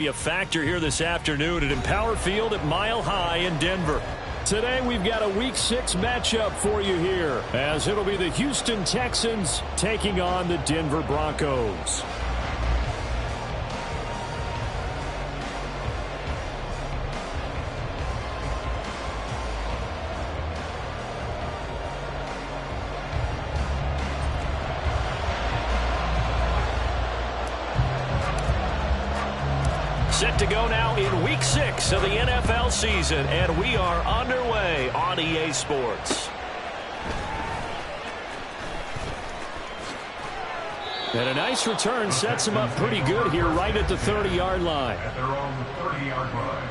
Be a factor here this afternoon at Empower Field at Mile High in Denver. Today we've got a Week 6 matchup for you here, as it'll be the Houston Texans taking on the Denver Broncos. Set to go now in Week 6 of the NFL season, and we are underway on EA Sports. And a nice return sets them up pretty good here right at the 30-yard line. At their own 30-yard line.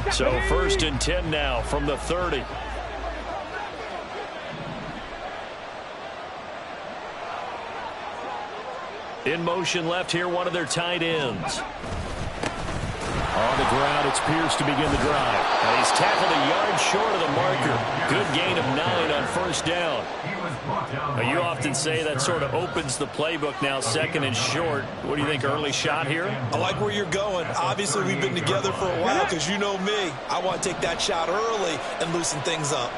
So 1st and 10 now from the 30. In motion left here, one of their tight ends. On the ground, it's Pierce to begin the drive. And he's tackled a yard short of the marker. Good gain of 9 on 1st down. Now, you often say that sort of opens the playbook now, 2nd and short. What do you think, early shot here? I like where you're going. Obviously, we've been together for a while because you know me. I want to take that shot early and loosen things up.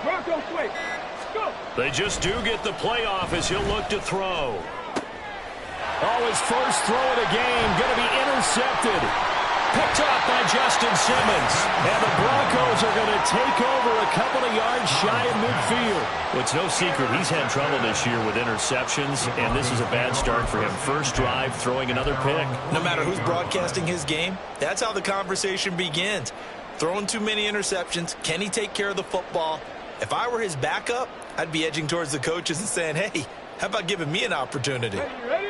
Bronco quick. Go. They just do get the playoff as he'll look to throw. Oh, his first throw of the game going to be intercepted. Picked up by Justin Simmons. And the Broncos are going to take over a couple of yards shy of midfield. Well, it's no secret he's had trouble this year with interceptions, and this is a bad start for him. First drive, throwing another pick. No matter who's broadcasting his game, that's how the conversation begins. Throwing too many interceptions. Can he take care of the football? If I were his backup, I'd be edging towards the coaches and saying, hey, how about giving me an opportunity?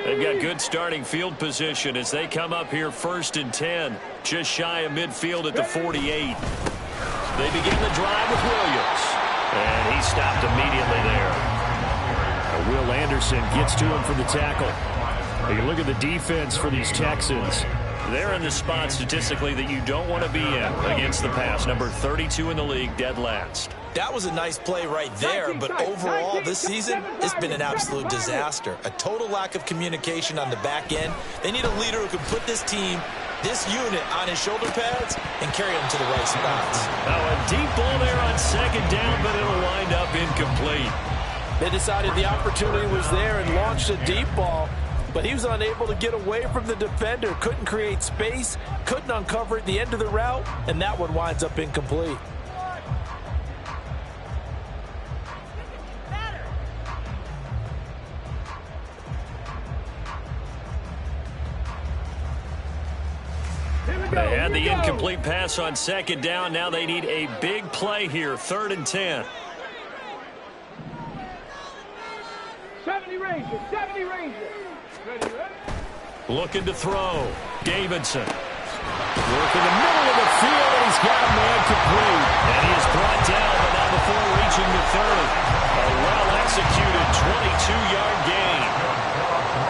They've got good starting field position as they come up here 1st and 10, just shy of midfield at the 48. They begin the drive with Williams, and he stopped immediately there. Now Will Anderson gets to him for the tackle. Now you look at the defense for these Texans. They're in the spot statistically that you don't want to be in against the pass. Number 32 in the league, dead last. That was a nice play right there, but overall this season, it's been an absolute disaster. A total lack of communication on the back end. They need a leader who can put this team, this unit, on his shoulder pads and carry them to the right spots. Now a deep ball there on 2nd down, but it'll wind up incomplete. They decided the opportunity was there and launched a deep ball, but he was unable to get away from the defender, couldn't create space, couldn't uncover at the end of the route, and that one winds up incomplete. They had the incomplete pass on 2nd down. Now they need a big play here, 3rd and 10. 70 Rangers. Looking to throw. Davidson. Work in the middle of the field, and he's got a man complete. And he is brought down, but not before reaching the 30. A well-executed 22-yard gain.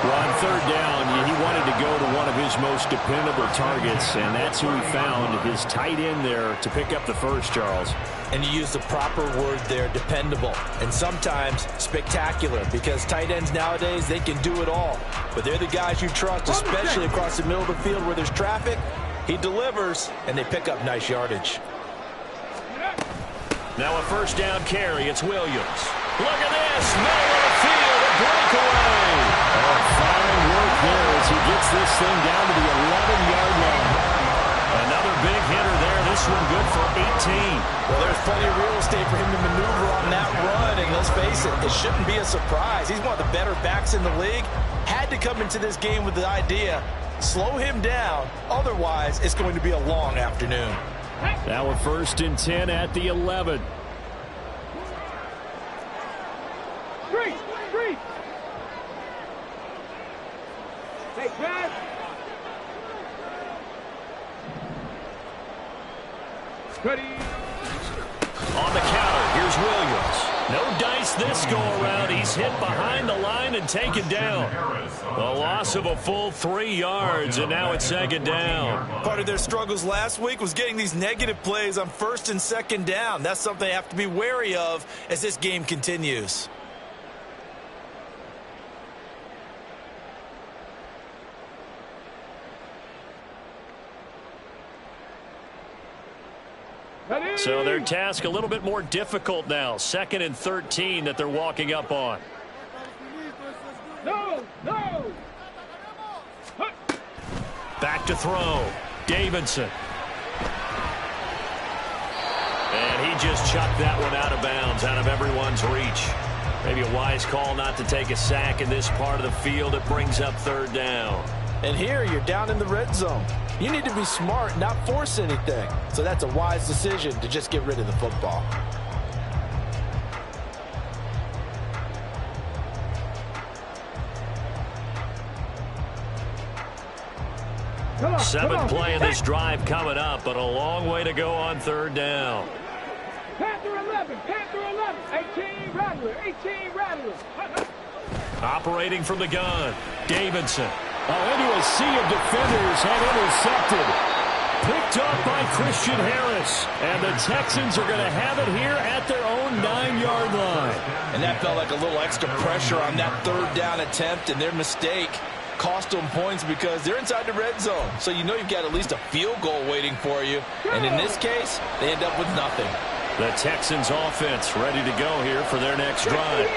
Well, on 3rd down, he wanted to go to one of his most dependable targets, and that's who he found, his tight end there, to pick up the first, Charles. And you use the proper word there, dependable, and sometimes spectacular, because tight ends nowadays, they can do it all. But they're the guys you trust, especially across the middle of the field where there's traffic. He delivers, and they pick up nice yardage. Now a 1st down carry. It's Williams. Look at this. Middle of the field. A breakaway. Oh, fine work there as he gets this thing down to the 11-yard line. Another big hitter there. This First one good for 18. Well, there's plenty of real estate for him to maneuver on that run, and let's face it shouldn't be a surprise. He's one of the better backs in the league. Had to come into this game with the idea, slow him down, otherwise it's going to be a long afternoon. Now a 1st and 10 at the 11. Three. Hey, pass. Ready. On the counter, here's Williams. No dice this go-around. He's hit behind the line and taken down. A loss of a full 3 yards, and now it's 2nd down. Part of their struggles last week was getting these negative plays on 1st and 2nd down. That's something they have to be wary of as this game continues. So their task a little bit more difficult now. 2nd and 13 that they're walking up on. No. Back to throw. Davidson. And he just chucked that one out of bounds, out of everyone's reach. Maybe a wise call not to take a sack in this part of the field. It brings up 3rd down. And here you're down in the red zone. You need to be smart, not force anything. So that's a wise decision to just get rid of the football. Come on, 7th play of this drive coming up, but a long way to go on 3rd down. Panther 11. 18 Rattlers. Operating from the gun. Davidson. Into a sea of defenders and intercepted. Picked up by Christian Harris. And the Texans are going to have it here at their own 9-yard line. And that felt like a little extra pressure on that 3rd down attempt, and their mistake cost them points because they're inside the red zone. So you know you've got at least a field goal waiting for you. And in this case, they end up with nothing. The Texans offense ready to go here for their next drive.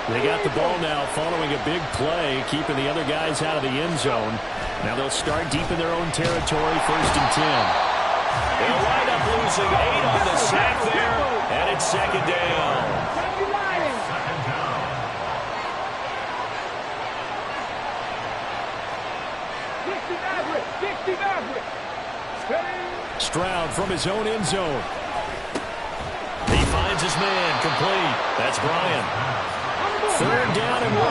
They got the ball now following a big play, keeping the other guys out of the end zone. Now they'll start deep in their own territory, 1st and 10. They'll wind up losing 8 on the sack there, and it's 2nd down. Stroud from his own end zone. He finds his man, complete. That's Bryan. 3rd down and 1.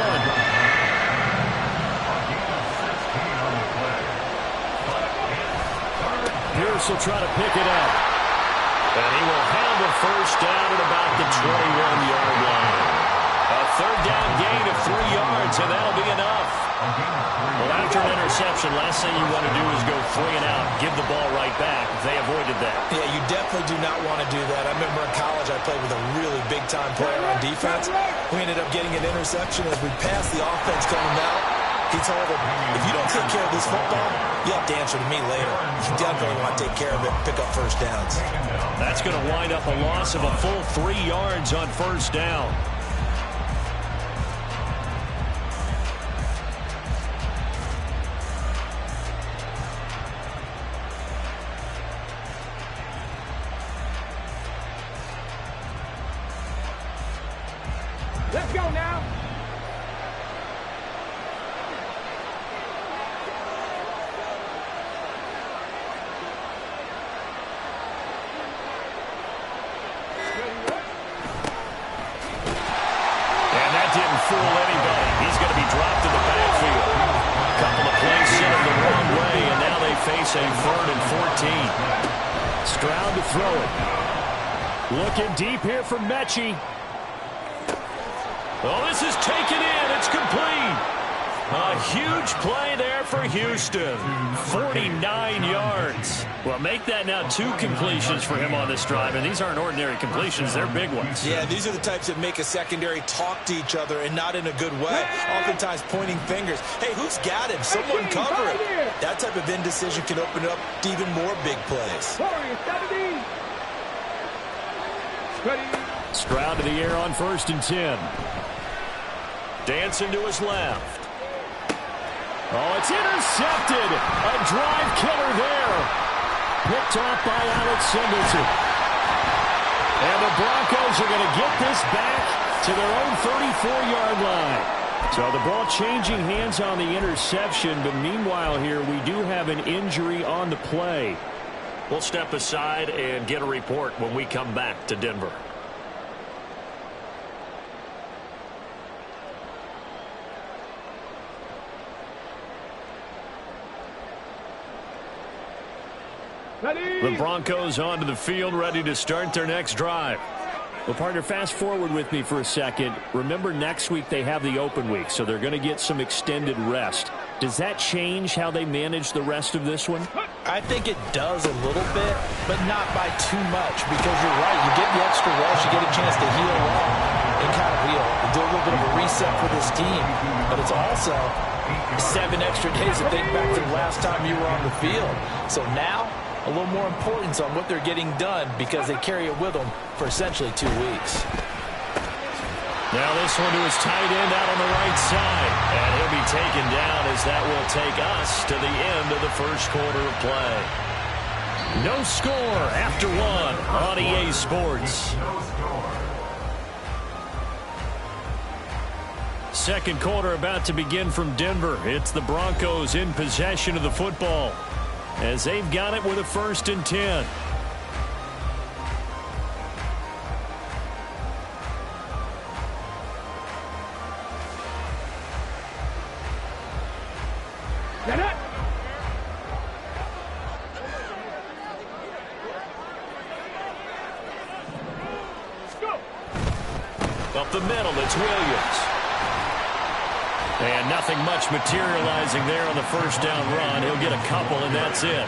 Pierce will try to pick it up. And he will have the 1st down at about the 21-yard line. A 3rd down gain of 3 yards, and that'll be enough. Well, after an interception, last thing you want to do is go 3 and out, give the ball right back. They avoided that. Yeah, you definitely do not want to do that. I remember in college I played with a really big-time player on defense. We ended up getting an interception as we passed the offense coming out. He told him, if you don't take care of this football, you have to answer to me later. You definitely want to take care of it, pick up 1st downs. That's going to wind up a loss of a full 3 yards on 1st down. Let's go now. And that didn't fool anybody. He's going to be dropped in the backfield. A couple of plays sent him the wrong way, and now they face a 3rd and 14. Stroud to throw it. Looking deep here for Mechie. Oh, this is taken in. It's complete. A huge play there for Houston. 49 yards. Well, make that now 2 completions for him on this drive, and these aren't ordinary completions. They're big ones. Yeah, these are the types that make a secondary talk to each other and not in a good way. Oftentimes pointing fingers. Hey, who's got him? Someone cover it. That type of indecision can open it up to even more big plays. Stroud to the air on 1st and 10. Dancing to his left. Oh, it's intercepted. A drive killer there. picked off by Alex Singleton. And the Broncos are going to get this back to their own 34-yard line. So the ball changing hands on the interception, but meanwhile here we do have an injury on the play. We'll step aside and get a report when we come back to Denver. The Broncos onto the field, ready to start their next drive. Well, partner, fast forward with me for a second. Remember, next week they have the open week, so they're going to get some extended rest. Does that change how they manage the rest of this one? I think it does a little bit, but not by too much, because you're right. You get the extra rest, you get a chance to heal up and kind of do a little bit of a reset for this team. But it's also 7 extra days to think back to the last time you were on the field. So now, a little more importance on what they're getting done because they carry it with them for essentially 2 weeks. Now this one to his tight end out on the right side. And he'll be taken down as that will take us to the end of the first quarter of play. No score after 1 on EA Sports. Second quarter about to begin from Denver. It's the Broncos in possession of the football, as they've got it with a 1st and 10. Up the middle, it's Williams. And nothing much materializing there on the first down run. He'll get a couple, and that's it.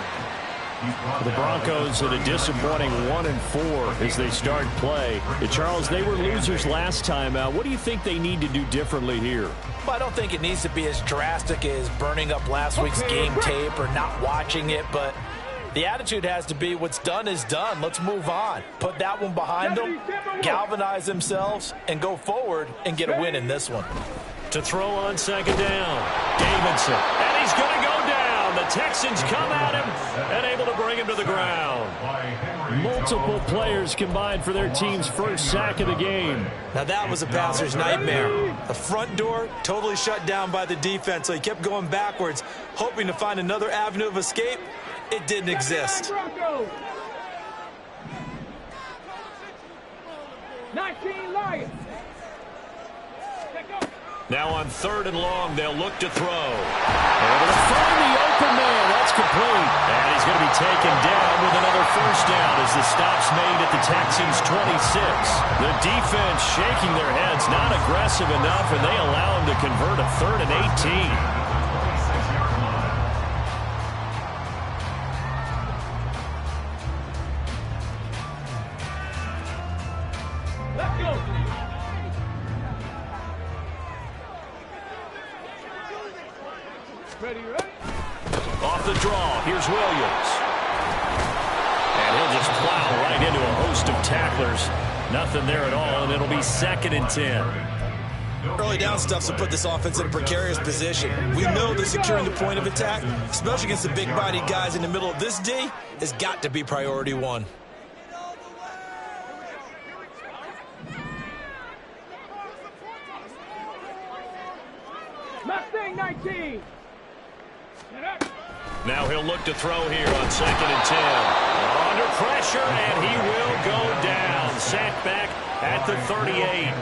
The Broncos at a disappointing 1-4 as they start play. Charles, they were losers last time out. What do you think they need to do differently here? Well, I don't think it needs to be as drastic as burning up last week's game tape or not watching it, but the attitude has to be what's done is done. Let's move on. Put that one behind them, galvanize themselves, and go forward and get a win in this one. To throw on 2nd down, Davidson. And he's going to go down. The Texans come at him and able to bring him to the ground. Multiple players combined for their team's first sack of the game. Now that was a passer's nightmare. The front door totally shut down by the defense, so he kept going backwards, hoping to find another avenue of escape. It didn't exist. 19 Lions. Now on 3rd and long, they'll look to throw. Able to find the open man. That's complete. And he's going to be taken down with another 1st down as the stop's made at the Texans' 26. The defense shaking their heads, not aggressive enough, and they allow him to convert a 3rd and 18. Off the draw, here's Williams. And he'll just plow right into a host of tacklers. Nothing there at all, and it'll be 2nd and 10. Early down stuffs will put this offense in a precarious position. We know that securing the point of attack, especially against the big-bodied guys in the middle of this D, has got to be priority 1. Mustang 19. Now he'll look to throw here on 2nd and 10. Under pressure, and he will go down. Sacked back at the 38.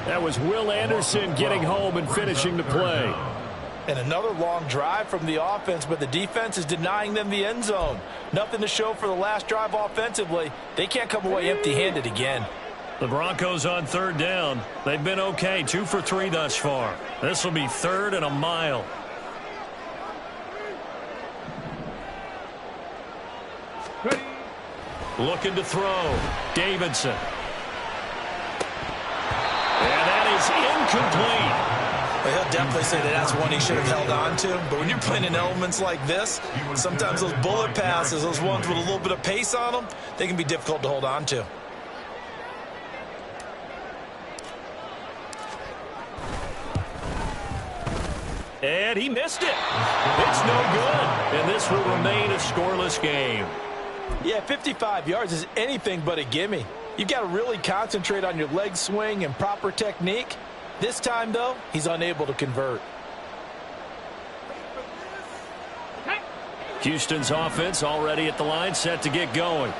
That was Will Anderson getting home and finishing the play. And another long drive from the offense, but the defense is denying them the end zone. Nothing to show for the last drive offensively. They can't come away empty-handed again. The Broncos on 3rd down. They've been okay, 2 for 3 thus far. This will be 3rd and a mile. Looking to throw. Davidson. And that is incomplete. Well, he'll definitely say that that's one he should have held on to. But when you're playing in elements like this, sometimes those bullet passes, those ones with a little bit of pace on them, they can be difficult to hold on to. And he missed it. It's no good. And this will remain a scoreless game. Yeah, 55 yards is anything but a gimme. You've got to really concentrate on your leg swing and proper technique. This time, though, he's unable to convert. Houston's offense already at the line, set to get going.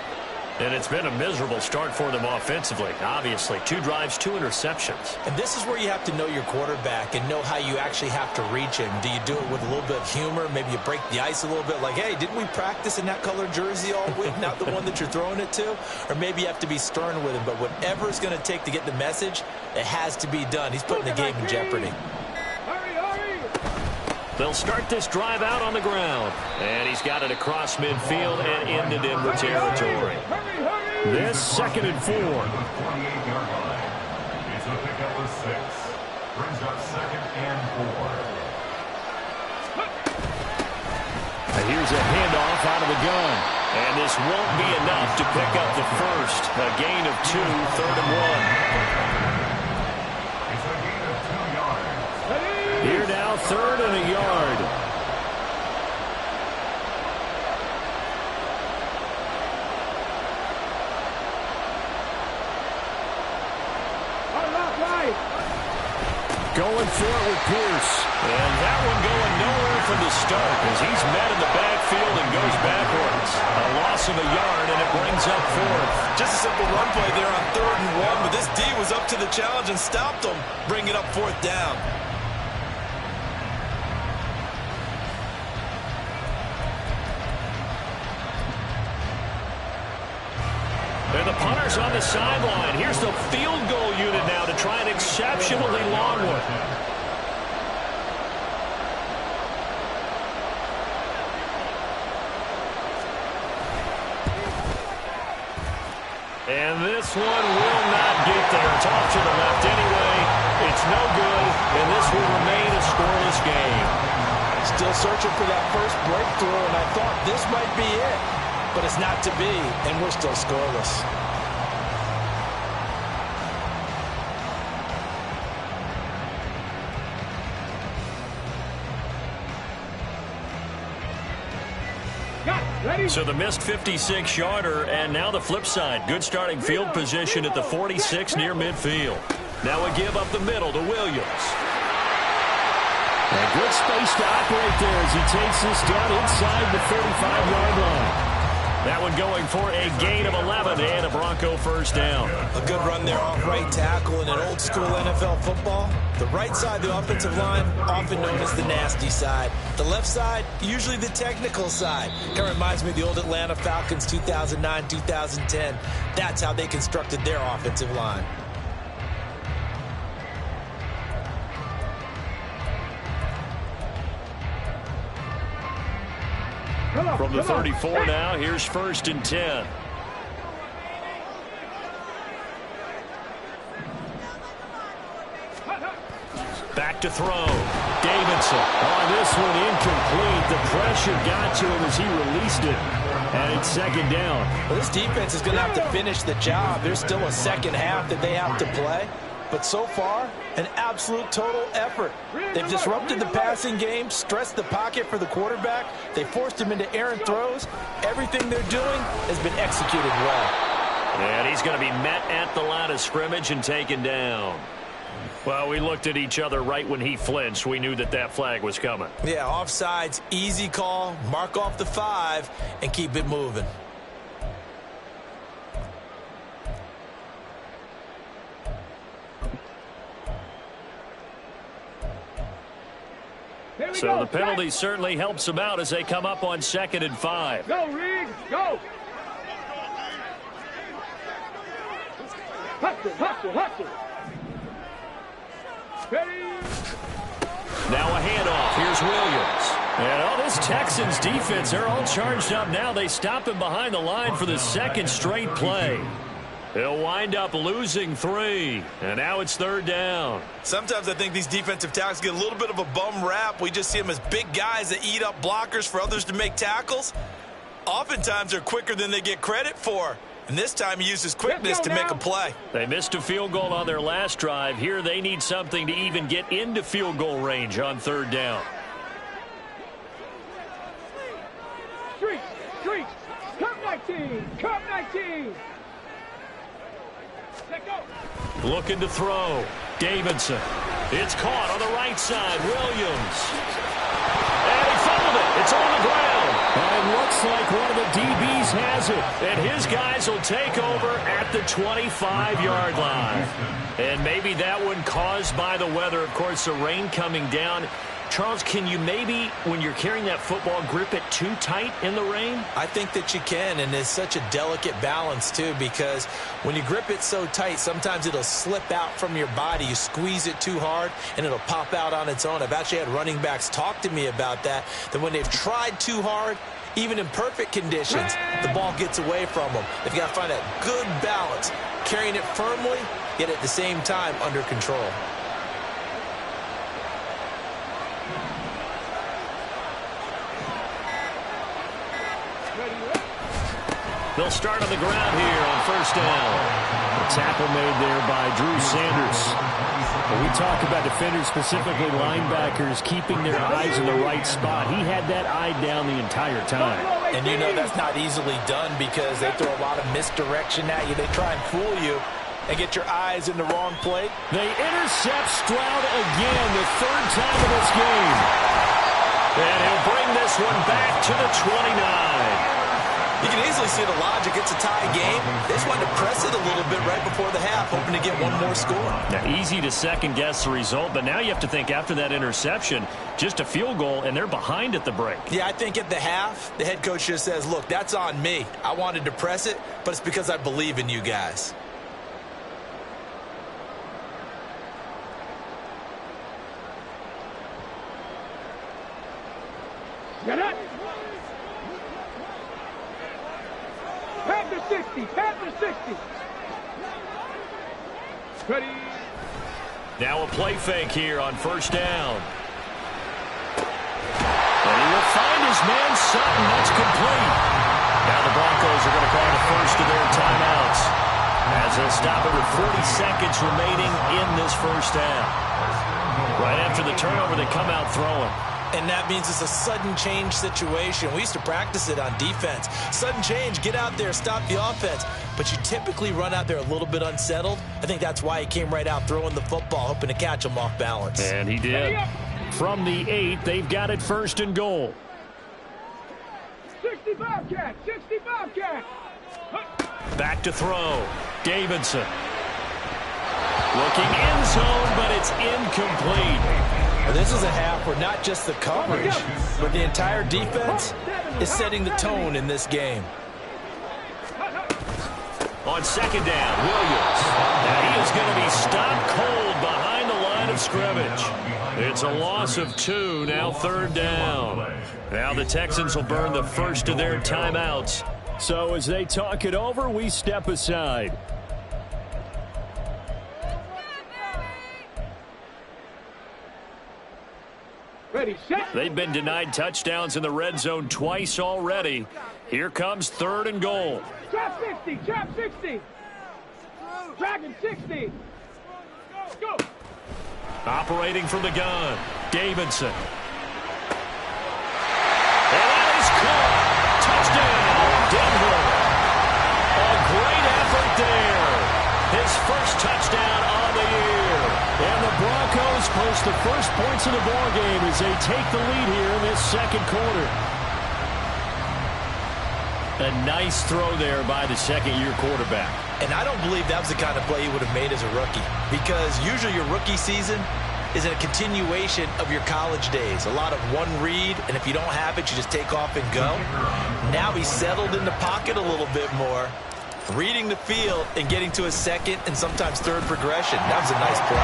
And it's been a miserable start for them offensively, obviously. 2 drives, 2 interceptions. And this is where you have to know your quarterback and know how you actually have to reach him. Do you do it with a little bit of humor? Maybe you break the ice a little bit like, hey, didn't we practice in that color jersey all week, not the one that you're throwing it to? Or maybe you have to be stern with him. But whatever it's going to take to get the message, it has to be done. He's putting the game in jeopardy. They'll start this drive out on the ground. And he's got it across midfield and into Denver territory. This 2nd and 4. 28-yard line. It's a pickup of 6. Brings up 2nd and 4. Here's a handoff out of the gun. And this won't be enough to pick up the first. A gain of 2, 3rd and 1. It's a gain of 2 yards. Here now, 3rd and a yard. Going for it with Pierce. And that one going nowhere from the start as he's met in the backfield and goes backwards. A loss of a yard, and it brings up 4th. Just a simple run play there on 3rd and 1, but this D was up to the challenge and stopped him, bringing up 4th down. And the punter's on the sideline. Here's the field goal unit now to try an exceptionally long one. And this one will not get there. It's off to the left anyway. It's no good, and this will remain a scoreless game. Still searching for that first breakthrough, and I thought this might be it. But it's not to be, and we're still scoreless. So the missed 56-yarder, and now the flip side. Good starting field position at the 46 near midfield. Now a give up the middle to Williams. And good space to operate there as he takes this down inside the 35-yard line. That one going for a gain of 11 and a Bronco first down. A good run there off right tackle in an old school NFL football. The right side, the offensive line, often known as the nasty side. The left side, usually the technical side. Kind of reminds me of the old Atlanta Falcons 2009, 2010. That's how they constructed their offensive line. From the 34 now, here's 1st and 10. Back to throw. Davidson. On this one, incomplete. The pressure got to him as he released it. And it's 2nd down. Well, this defense is going to have to finish the job. There's still a second half that they have to play. But so far, an absolute total effort. They've disrupted the passing game, stressed the pocket for the quarterback. They forced him into errant throws. Everything they're doing has been executed well. And he's going to be met at the line of scrimmage and taken down. Well, we looked at each other right when he flinched. We knew that that flag was coming. Yeah, offsides, easy call, mark off the 5, and keep it moving. So the penalty certainly helps them out as they come up on 2nd and 5. Go, Reed, go! Hustle. Now a handoff. Here's Williams. And all this Texans defense, they're all charged up now. They stop him behind the line for the 2nd straight play. He'll wind up losing 3. And now it's 3rd down. Sometimes I think these defensive tackles get a little bit of a bum rap. We just see them as big guys that eat up blockers for others to make tackles. Oftentimes they're quicker than they get credit for. And this time he uses quickness to make a play. They missed a field goal on their last drive. Here they need something to even get into field goal range on 3rd down. Street, come like 19. Cup 19. Let go. Looking to throw. Davidson. It's caught on the right side. Williams. And he fumbled it. It's on the ground. And looks like one of the DBs has it. And his guys will take over at the 25-yard line. And maybe that one caused by the weather. Of course, the rain coming down. Charles, can you maybe, when you're carrying that football, grip it too tight in the rain? I think that you can, and it's such a delicate balance, too, because when you grip it so tight, sometimes it'll slip out from your body. You squeeze it too hard, and it'll pop out on its own. I've actually had running backs talk to me about that when they've tried too hard, even in perfect conditions, the ball gets away from them. They've got to find that good balance, carrying it firmly, yet at the same time under control. They'll start on the ground here on first down. A tackle made there by Drew Sanders. When we talk about defenders, specifically linebackers, keeping their eyes in the right spot, he had that eye down the entire time. And you know that's not easily done because they throw a lot of misdirection at you. They try and fool you and get your eyes in the wrong place. They intercept Stroud again, the third time in this game. And he'll bring this one back to the 29. You can easily see the logic. It's a tie game. They just wanted to press it a little bit right before the half, hoping to get one more score. Now, easy to second-guess the result, but now you have to think after that interception, just a field goal, and they're behind at the break. Yeah, I think at the half, the head coach just says, look, that's on me. I wanted to press it, but it's because I believe in you guys. Get it. Panther 60. Panther 60. Ready. Now a play fake here on first down. And he will find his man Sutton. That's complete. Now the Broncos are going to call the first of their timeouts as they'll stop it with 40 seconds remaining in this first half. Right after the turnover, they come out throwing. And that means it's a sudden change situation. We used to practice it on defense. Sudden change, get out there, stop the offense. But you typically run out there a little bit unsettled. I think that's why he came right out throwing the football, hoping to catch him off balance. And he did. From the 8, they've got it first and goal. 60 Bobcat. 60 Bobcat. Back to throw. Davidson. Looking end zone, but it's incomplete. This is a half where not just the coverage, but the entire defense is setting the tone in this game. On second down, Williams. Now he is going to be stopped cold behind the line of scrimmage. It's a loss of 2, now third down. Now the Texans will burn the first of their timeouts. So as they talk it over, we step aside. Ready, set. They've been denied touchdowns in the red zone twice already. Here comes third and goal. Trap 60. Trap 60. Dragon 60. Go. Operating from the gun, Davidson. And that is caught. Touchdown, Denver. A great effort there. His first touchdown on the year. And the Broncos post the first points of the ballgame as they take the lead here in this second quarter. A nice throw there by the second-year quarterback. And I don't believe that was the kind of play he would have made as a rookie, because usually your rookie season is a continuation of your college days. A lot of one read, and if you don't have it, you just take off and go. Now he's settled in the pocket a little bit more, reading the field and getting to a second and sometimes third progression. That was a nice play.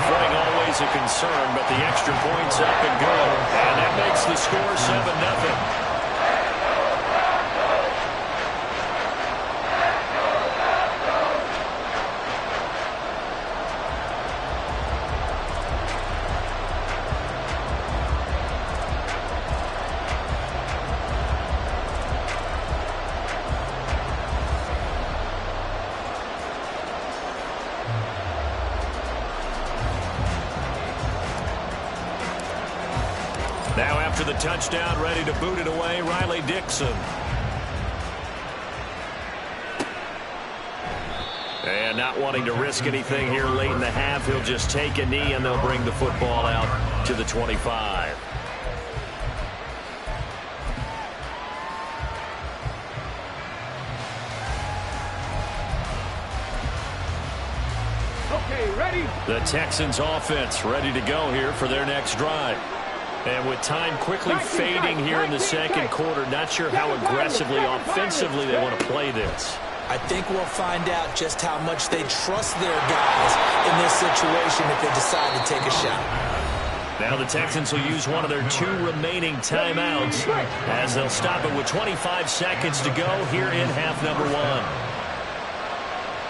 Footing always a concern, but the extra point's up and good. And that makes the score 7-0. Now after the touchdown, ready to boot it away, Riley Dixon. And not wanting to risk anything here late in the half, he'll just take a knee and they'll bring the football out to the 25. Okay, ready? The Texans offense ready to go here for their next drive. And with time quickly fading here in the second quarter, not sure how aggressively, offensively they want to play this. I think we'll find out just how much they trust their guys in this situation if they decide to take a shot. Now the Texans will use one of their 2 remaining timeouts as they'll stop it with 25 seconds to go here in half number 1.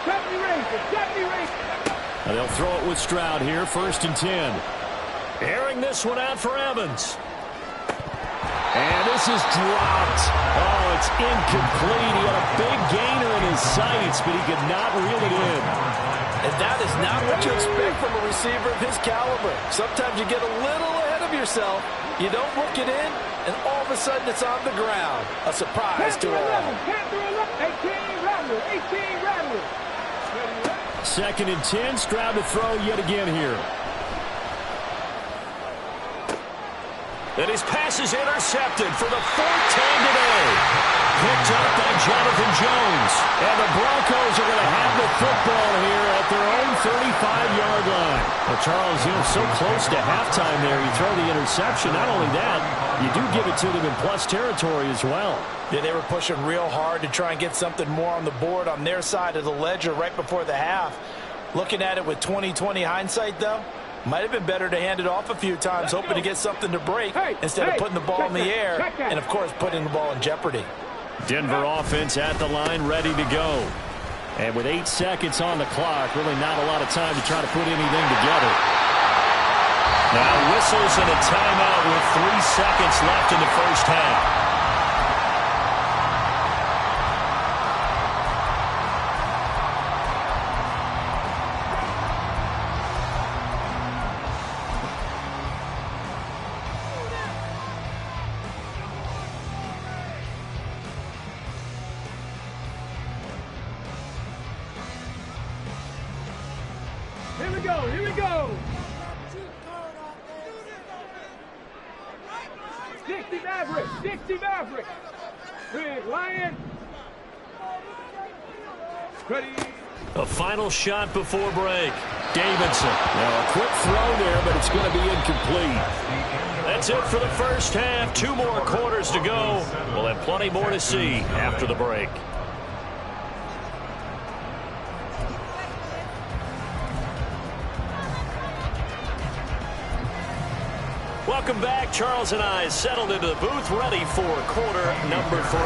70 races. And they'll throw it with Stroud here, 1st and 10. Airing this one out for Evans. And this is dropped. Oh, it's incomplete. He had a big gainer in his sights, but he could not reel it in. And that is not what you expect from a receiver of his caliber. Sometimes you get a little ahead of yourself. You don't look it in, and all of a sudden it's on the ground. A surprise to all. 18 Rattler. 2nd and 10. Stroud to throw yet again here. And his pass is intercepted for the 4th time today. Picked up by Jonathan Jones. And the Broncos are going to have the football here at their own 35-yard line. Well, Charles, so close to halftime there. You throw the interception. Not only that, you do give it to them in plus territory as well. Yeah, they were pushing real hard to try and get something more on the board on their side of the ledger right before the half. Looking at it with 20/20 hindsight, though, might have been better to hand it off a few times, hoping to get something to break instead of putting the ball in the air and, of course, putting the ball in jeopardy. Denver offense at the line, ready to go. And with 8 seconds on the clock, really not a lot of time to try to put anything together. Now whistles and a timeout with 3 seconds left in the first half. Here we go. 60 Maverick. Big Lion. Ready. A final shot before break. Davidson. Now a quick throw there, but it's going to be incomplete. That's it for the first half. 2 more quarters to go. We'll have plenty more to see after the break. Welcome back. Charles and I settled into the booth, ready for quarter number 3.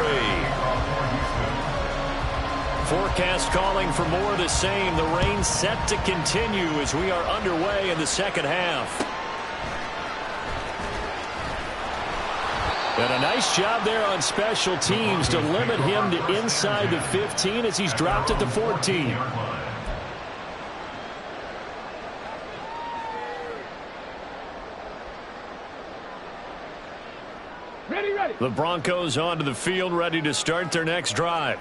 Forecast calling for more of the same. The rain set to continue as we are underway in the second half. And a nice job there on special teams to limit him to inside the 15 as he's dropped it to 14. The Broncos onto the field, ready to start their next drive.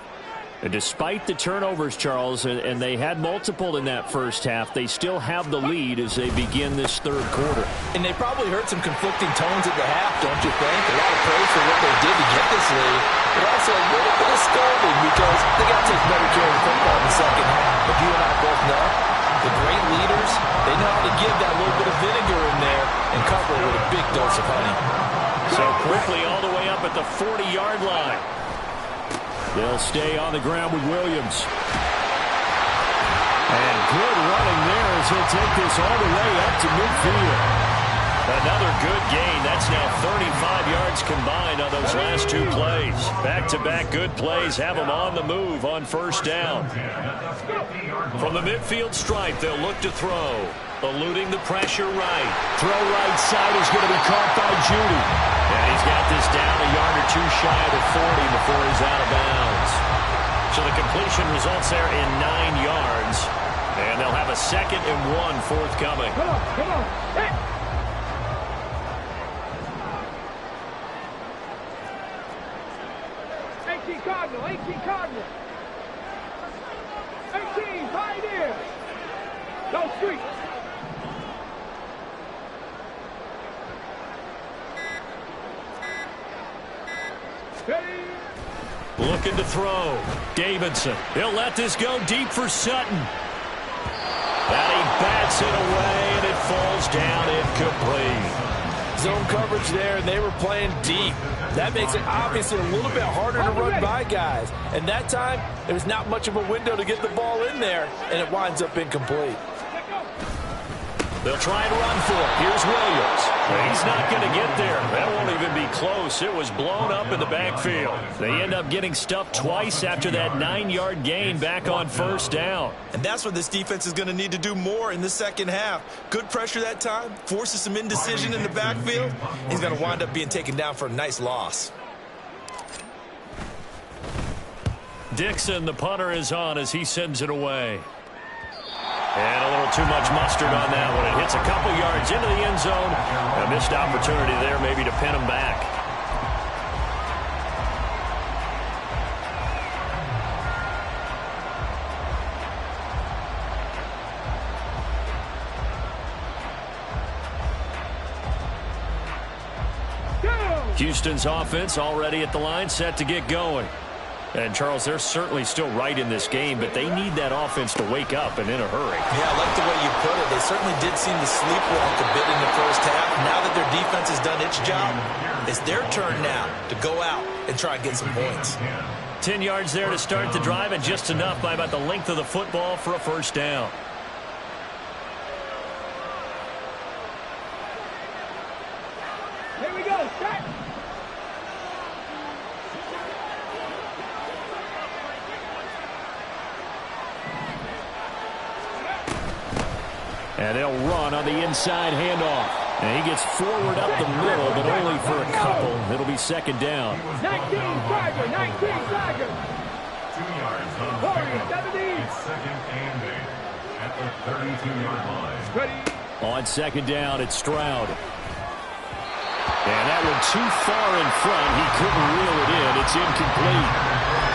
And despite the turnovers, Charles, and they had multiple in that first half, they still have the lead as they begin this third quarter. And they probably heard some conflicting tones at the half, don't you think? A lot of praise for what they did to get this lead, but also a little bit of scolding because they got to take better care of the football in the second half. But you and I both know the great leaders, they know how to give that little bit of vinegar in there and cover it with a big dose of honey. So quickly all the way up at the 40-yard line. They'll stay on the ground with Williams. And good running there as he'll take this all the way up to midfield. Another good gain. That's now 35 yards combined on those last 2 plays. Back-to-back good plays have them on the move on first down. From the midfield stripe, they'll look to throw. Eluding the pressure right. Throw right side is going to be caught by Judy. And he's got this down a yard or 2 shy of the 40 before he's out of bounds. So the completion results there in 9 yards. And they'll have a 2nd and 1 forthcoming. Come on. Hey. Cardinal. 18, 5 Retreat. Ready. Looking to throw. Davidson. He'll let this go deep for Sutton. And he bats it away, and it falls down incomplete. Zone coverage there, and they were playing deep. That makes it obviously a little bit harder to run by guys. And that time, there was not much of a window to get the ball in there, and it winds up incomplete. They'll try and run for it. Here's Williams. He's not going to get there. That won't even be close. It was blown up in the backfield. They end up getting stuffed twice after that 9-yard gain back on first down. And that's what this defense is going to need to do more in the second half. Good pressure that time, forces some indecision in the backfield. He's going to wind up being taken down for a nice loss. Dixon, the punter, is on as he sends it away. And a little too much mustard on that one. It hits a couple yards into the end zone. A missed opportunity there maybe to pin him back. Houston's offense already at the line, set to get going. And, Charles, they're certainly still right in this game, but they need that offense to wake up and in a hurry. Yeah, I like the way you put it. They certainly did seem to sleepwalk a bit in the first half. Now that their defense has done its job, it's their turn now to go out and try and get some points. 10 yards there to start the drive, and just enough by about the length of the football for a first down. Here we go. Set. And they'll run on the inside handoff. And he gets forward up the middle, but only for a couple. It'll be second down. 19 Tiger, 19 Tiger. 2 yards on 40, 70. It's second and 8 at the 32-yard line. Ready. On second down, it's Stroud. And that one too far in front. He couldn't reel it in. It's incomplete.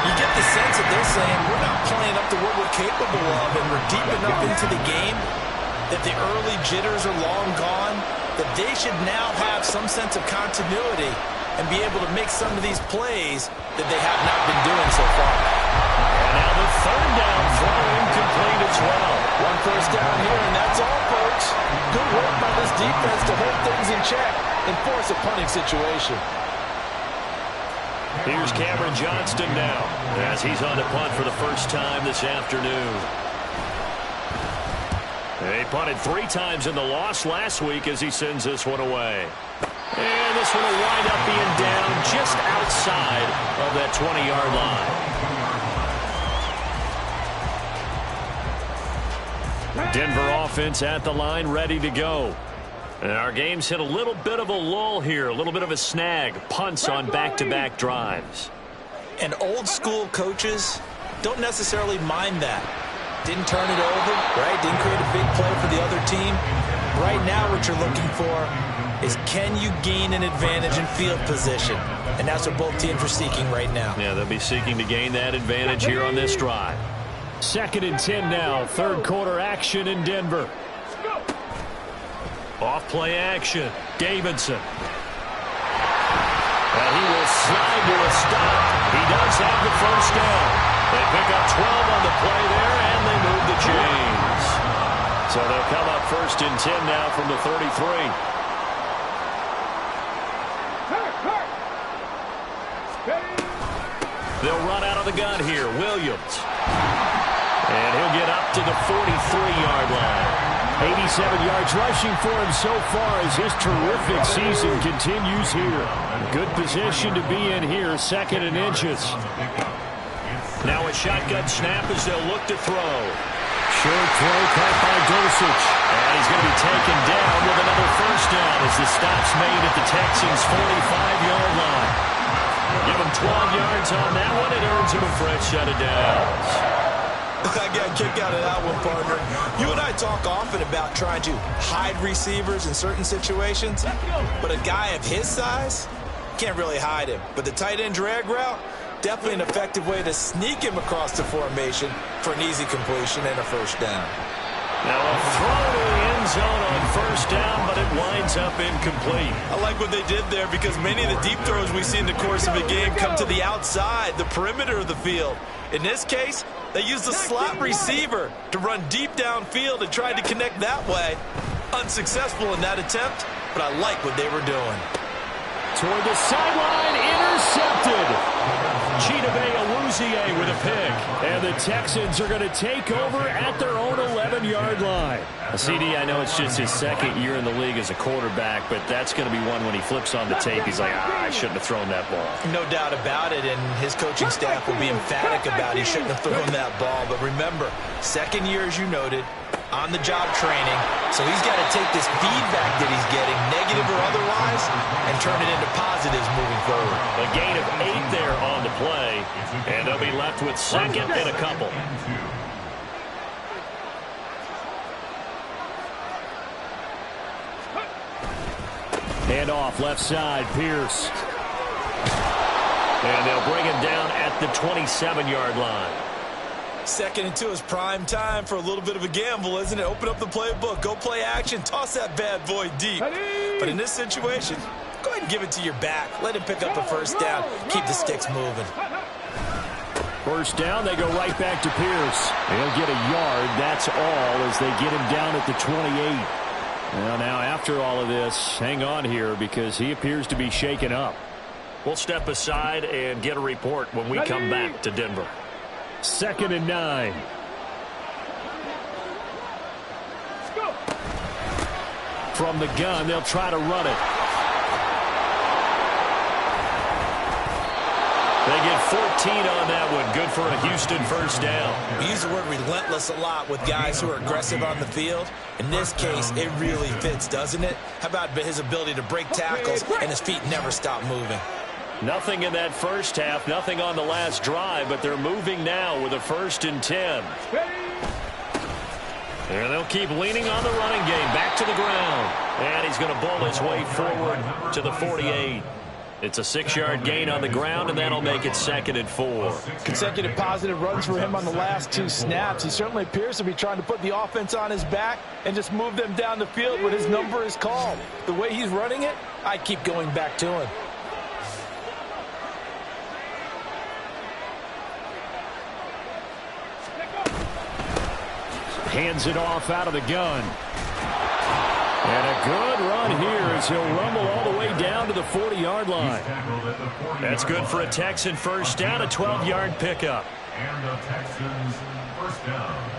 You get the sense that they're saying we're not playing up to what we're capable of, and we're deep enough into the game that the early jitters are long gone, that they should now have some sense of continuity and be able to make some of these plays that they have not been doing so far. And now the third down throw incomplete as well. One first down here, and that's all, folks. Good work by this defense to hold things in check and force a punting situation. Here's Cameron Johnston now as he's on to punt for the first time this afternoon. They punted 3 times in the loss last week as he sends this one away. And this one will wind up being down just outside of that 20-yard line. Denver offense at the line, ready to go. And our game's hit a little bit of a lull here, a little bit of a snag. Punts on back-to-back drives. And old school coaches don't necessarily mind that. Didn't turn it over, right? Didn't create a big play for the other team. Right now what you're looking for is can you gain an advantage in field position? And that's what both teams are seeking right now. Yeah, they'll be seeking to gain that advantage here on this drive. Second and 10 now. Third quarter action in Denver. Off play action. Davidson. And he will slide to a stop. He does have the first down. They pick up 12 on the play there, and they move the chains. So they'll come up first and 10 now from the 33. They'll run out of the gun here. Williams. And he'll get up to the 43-yard line. 87 yards rushing for him so far as his terrific season continues here. Good position to be in here, second and inches. Now a shotgun snap as they'll look to throw. Short throw caught by Dosich. And he's going to be taken down with another first down as the stop's made at the Texans' 45-yard line. Give him 12 yards on that one. It earns him a fresh set of downs. I got a kick out of that one, partner. You and I talk often about trying to hide receivers in certain situations, but a guy of his size can't really hide him. But the tight end drag route, definitely an effective way to sneak him across the formation for an easy completion and a first down. Now a throw to the end zone on first down, but it winds up incomplete. I like what they did there because many of the deep throws we see in the course of a game come to the outside, the perimeter of the field. In this case, they used the slot receiver to run deep downfield and tried to connect that way. Unsuccessful in that attempt, but I like what they were doing. Toward the sideline, intercepted. Chidobe Awuzie with a pick. And the Texans are going to take over at their own 11-yard line. CD, I know it's just his second year in the league as a quarterback, but that's going to be one when he flips on the tape. He's like, I shouldn't have thrown that ball. No doubt about it, and his coaching staff will be emphatic about he shouldn't have thrown that ball. But remember, second year, as you noted, on-the-job training, so he's got to take this feedback that he's getting, negative or otherwise, and turn it into positives moving forward. A gain of 8 there on the play, and they'll be left with second and a couple. Hand off left side, Pierce. And they'll bring him down at the 27-yard line. Second and 2 is prime time for a little bit of a gamble, isn't it? Open up the playbook, go play action, toss that bad boy deep. But in this situation, go ahead and give it to your back. Let him pick up a first down. Keep the sticks moving. First down, they go right back to Pierce. He'll get a yard, that's all, as they get him down at the 28. Well, now, after all of this, hang on here because he appears to be shaken up. We'll step aside and get a report when we come back to Denver. 2nd and 9. From the gun, they'll try to run it. They get 14 on that one. Good for a Houston first down. We use the word relentless a lot with guys who are aggressive on the field. In this case, it really fits, doesn't it? How about his ability to break tackles and his feet never stop moving? Nothing in that first half, nothing on the last drive, but they're moving now with a 1st and 10. And they'll keep leaning on the running game, back to the ground. And he's going to bowl his way forward to the 48. It's a 6-yard gain on the ground, and that'll make it 2nd and 4. Consecutive positive runs for him on the last 2 snaps. He certainly appears to be trying to put the offense on his back and just move them down the field when his number is called. The way he's running it, I keep going back to him. Hands it off out of the gun. And a good run here as he'll rumble all the way down to the 40-yard line. That's good for a Texan first down, a 12-yard pickup. And the Texans first down.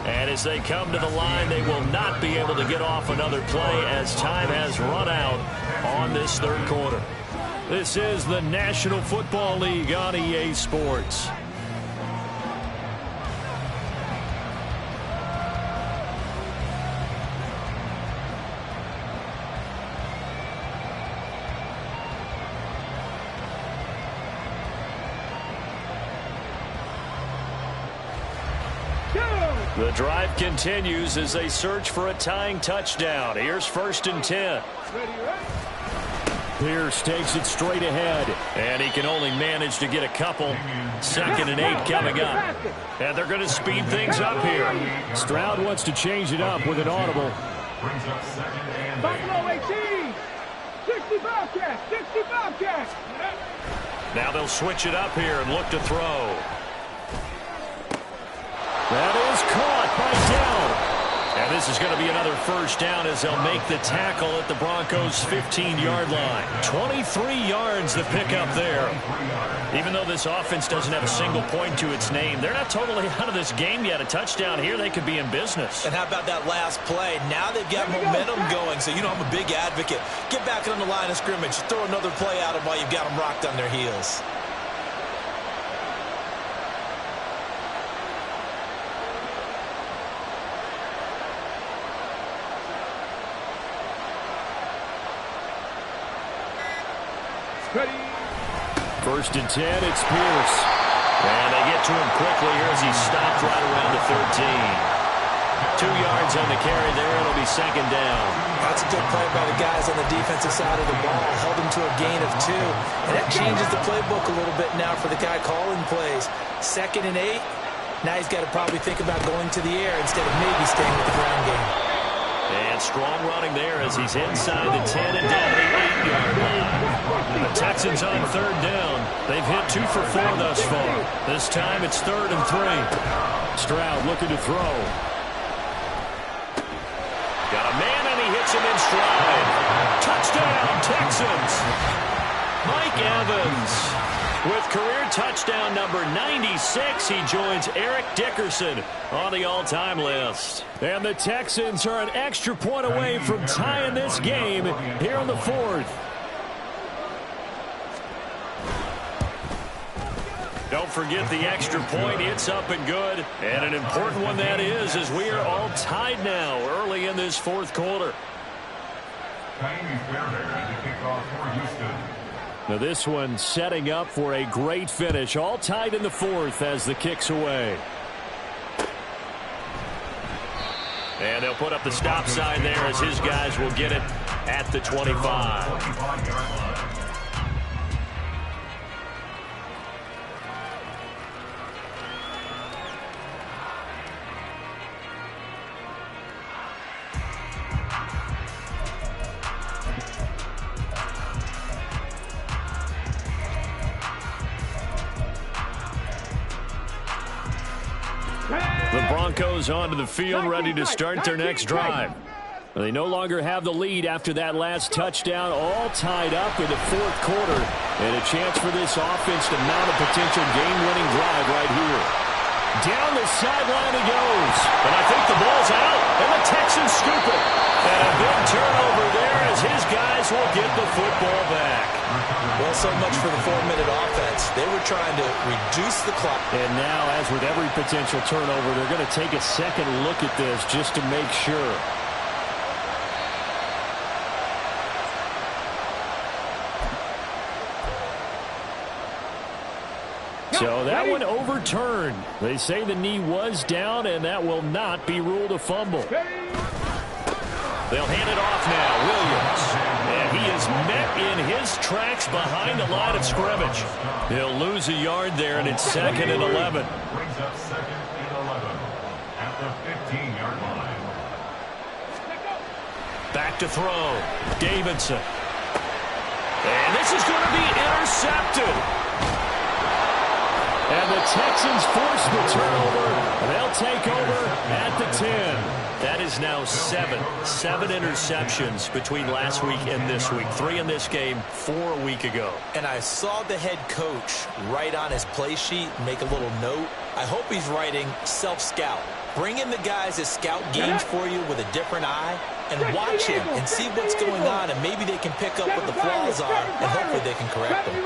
And as they come to the line, they will not be able to get off another play as time has run out on this 3rd quarter. This is the National Football League on EA Sports. The drive continues as they search for a tying touchdown. Here's 1st and 10. Pierce takes it straight ahead. And he can only manage to get a couple. 2nd and 8 coming up. And they're going to speed things up here. Stroud wants to change it up with an audible. Brings up 2nd and 8. Buffalo 18. 65 catch. 65 catch. Now they'll switch it up here and look to throw. That is caught by Dell. And this is going to be another first down as they'll make the tackle at the Broncos' 15-yard line. 23 yards the pickup there. Even though this offense doesn't have a single point to its name, they're not totally out of this game yet. A touchdown here, they could be in business. And how about that last play? Now they've got momentum going, so you know I'm a big advocate. Get back on the line of scrimmage. Throw another play at them while you've got them rocked on their heels. First and 10, it's Pierce. And they get to him quickly here as he stopped right around the 13. 2 yards on the carry there. It'll be second down. That's a good play by the guys on the defensive side of the ball. Held them to a gain of 2. And that changes the playbook a little bit now for the guy calling plays. 2nd and 8. Now he's got to probably think about going to the air instead of maybe staying with the ground game. And strong running there as he's inside the 10 and down the 8-yard line. The Texans on 3rd down. They've hit 2 for 4 thus far. This time it's 3rd and 3. Stroud looking to throw. Got a man and he hits him in stride. Touchdown, Texans. Mike Evans with career touchdown number 96. He joins Eric Dickerson on the all-time list. And the Texans are an extra point away from tying this game here in the 4th. Don't forget the extra point. It's up and good. And an important one that is, as we are all tied now early in this 4th quarter. Now this one setting up for a great finish. All tied in the 4th as the kick's away. And they'll put up the stop sign there as his guys will get it at the 25. The Broncos onto the field, ready to start their next drive. They no longer have the lead after that last touchdown, all tied up in the 4th quarter. And a chance for this offense to mount a potential game-winning drive right here. Down the sideline he goes. And I think the ball's out, and the Texans scoop it. And a big turnover there as his guys will get the football back. Well, so much for the 4-minute offense. They were trying to reduce the clock. And now, as with every potential turnover, they're going to take a second look at this just to make sure. So that one overturned. They say the knee was down, and that will not be ruled a fumble. They'll hand it off now. Williams. And he is met in his tracks behind the line of scrimmage. He'll lose a yard there, and it's 2nd and 11. Brings up 2nd and 11 at the 15-yard line. Back to throw. Davidson. And this is going to be intercepted. And the Texans force the turnover. They'll take over at the 10. That is now 7 interceptions between last week and this week. 3 in this game, 4 a week ago. And I saw the head coach write on his play sheet, make a little note. I hope he's writing self-scout. Bring in the guys that scout games for you with a different eye and watch him and see what's going on, and maybe they can pick up what the flaws are, and hopefully they can correct them.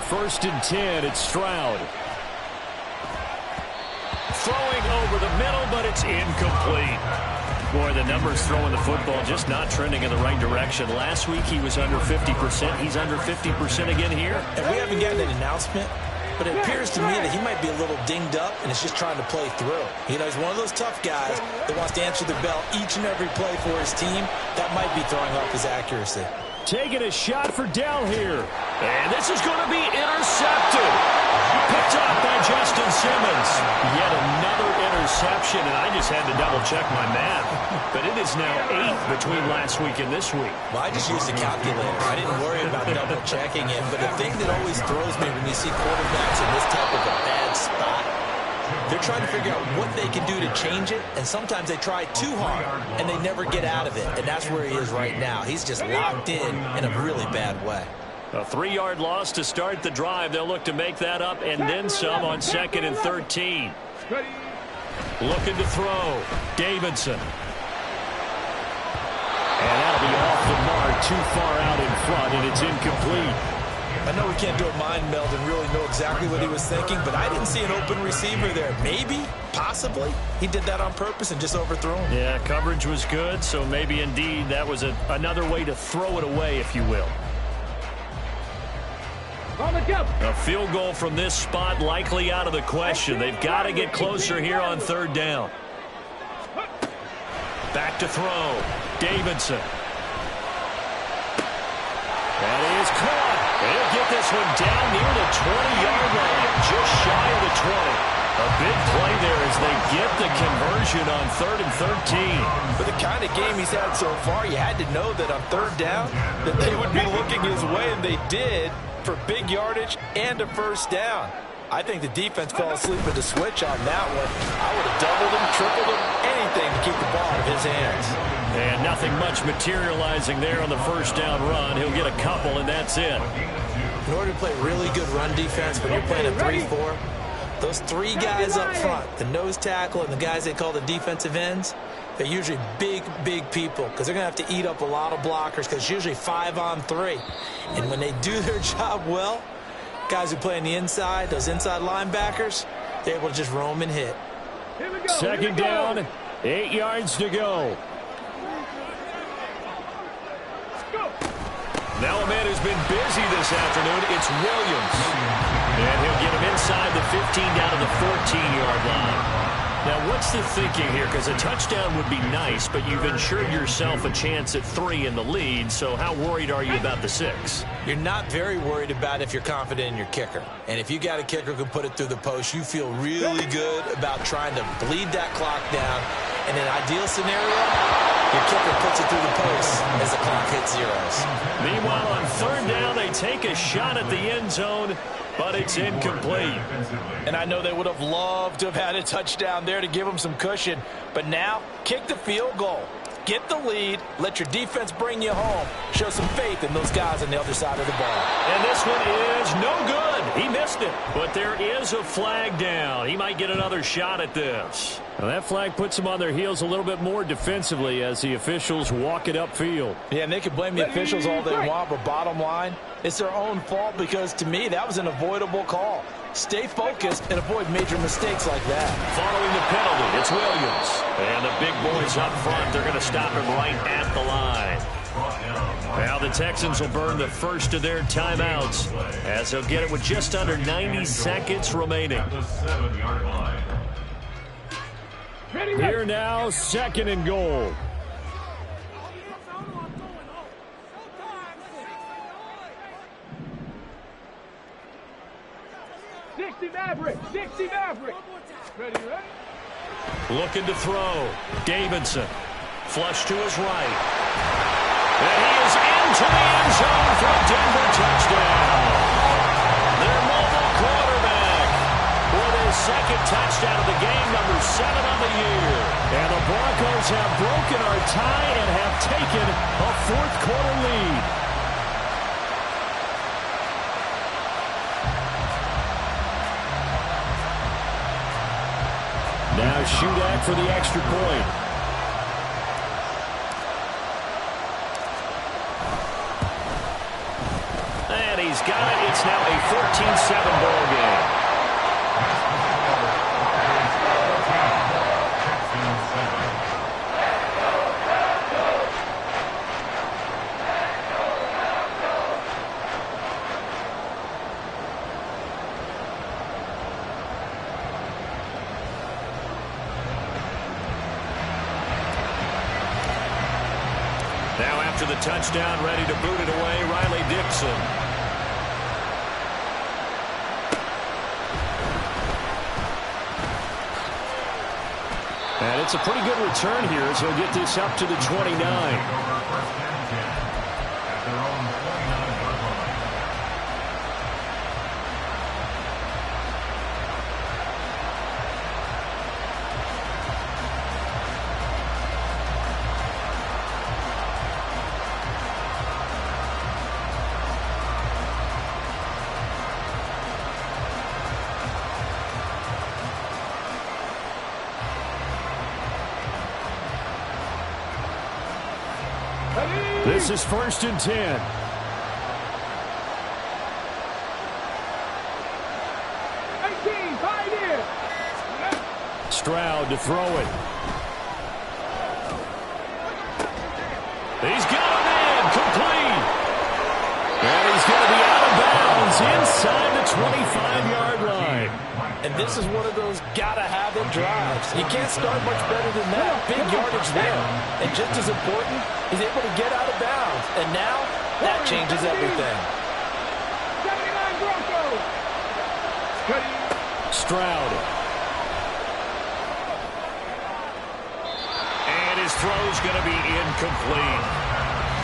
1st and 10, it's Stroud. Throwing over the middle, but it's incomplete. Boy, the numbers throwing the football just not trending in the right direction. Last week he was under 50%. He's under 50% again here. And we haven't gotten an announcement, but it appears to me that he might be a little dinged up and is just trying to play through. You know, he's one of those tough guys that wants to answer the bell each and every play for his team. That might be throwing off his accuracy. Taking a shot for Dell here. And this is going to be intercepted. Picked up by Justin Simmons. Yet another interception, and I just had to double-check my math. But it is now 8 between last week and this week. Well, I just used a calculator. I didn't worry about double-checking it. But the thing that always throws me when you see quarterbacks in this type of a bad spot, they're trying to figure out what they can do to change it, and sometimes they try too hard, and they never get out of it. And that's where he is right now. He's just locked in a really bad way. A 3-yard loss to start the drive. They'll look to make that up and then some on 2nd and 13. Looking to throw. Davidson. And that'll be off the mark, too far out in front, and it's incomplete. I know we can't do a mind meld and really know exactly what he was thinking, but I didn't see an open receiver there. Maybe, possibly, he did that on purpose and just overthrew him. Yeah, coverage was good, so maybe indeed that was another way to throw it away, if you will. On the jump. A field goal from this spot likely out of the question. They've got to get closer here on third down. Back to throw. Davidson. And he is caught. He'll get this one down near the 20-yard line, just shy of the 20. A big play there as they get the conversion on 3rd and 13. For the kind of game he's had so far, you had to know that on third down that they would be looking his way, and they did, for big yardage and a first down. I think the defense fell asleep at the switch on that one. I would have doubled him, tripled him, anything to keep the ball out of his hands. And nothing much materializing there on the first down run. He'll get a couple, and that's it. In order to play really good run defense when you're playing a 3-4, those three guys up front, the nose tackle and the guys they call the defensive ends, they're usually big, big people because they're going to have to eat up a lot of blockers because it's usually 5-on-3. And when they do their job well, guys who play on the inside, those inside linebackers, they're able to just roam and hit. Second down, 8 yards to go. Now a man who's been busy this afternoon, it's Williams. And he'll get him inside the 15 down to the 14-yard line. Now, what's the thinking here? Because a touchdown would be nice, but you've ensured yourself a chance at 3 in the lead, so how worried are you about the 6? You're not very worried about if you're confident in your kicker. And if you got a kicker who can put it through the post, you feel really good about trying to bleed that clock down. In an ideal scenario, your kicker puts it through the post as the clock hits zeros. Meanwhile, on third down, they take a shot at the end zone, but it's incomplete. And I know they would have loved to have had a touchdown there to give them some cushion. But now, kick the field goal. Get the lead. Let your defense bring you home. Show some faith in those guys on the other side of the ball. And this one is no good. He missed it. But there is a flag down. He might get another shot at this. Now that flag puts them on their heels a little bit more defensively as the officials walk it upfield. Yeah, and they can blame the officials all they want, but bottom line, it's their own fault because, to me, that was an avoidable call. Stay focused and avoid major mistakes like that. Following the penalty, it's Williams. And the big boys up front, they're going to stop him right at the line. Now the Texans will burn the first of their timeouts as they'll get it with just under 90 seconds remaining. Here now, 2nd and goal. Dixie Maverick. Ready? Looking to throw. Davidson. Flush to his right. And he is into the end zone for a Denver touchdown. Their mobile quarterback with his 2nd touchdown of the game, number 7 on the year. And the Broncos have broken our tie and have taken a 4th quarter lead. Now Shudak for the extra point. And he's got it. It's now a 14-7 ball game. Now after the touchdown, ready to boot it away, Riley Dixon. And it's a pretty good return here as he'll get this up to the 29. This is 1st and 10. Stroud to throw it. He's got him in, complete. And he's going to be out of bounds inside 25-yard line. And this is one of those gotta-have-it drives. You can't start much better than that. Big yardage there. And just as important, he's able to get out of bounds. And now, that changes everything. 79 Broncos. Stroud. And his throw's going to be incomplete.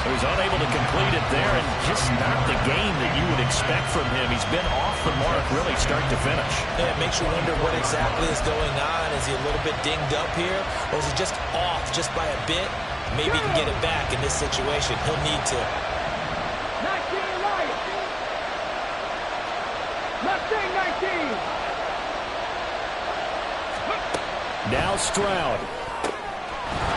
He was unable to complete it there, and just not the game that you would expect from him. He's been off the mark really start to finish. Yeah, it makes you wonder what exactly is going on. Is he a little bit dinged up here, or is he just off just by a bit? Maybe he can get it back in this situation. He'll need to. 19 right. Left thing, 19. Now Stroud.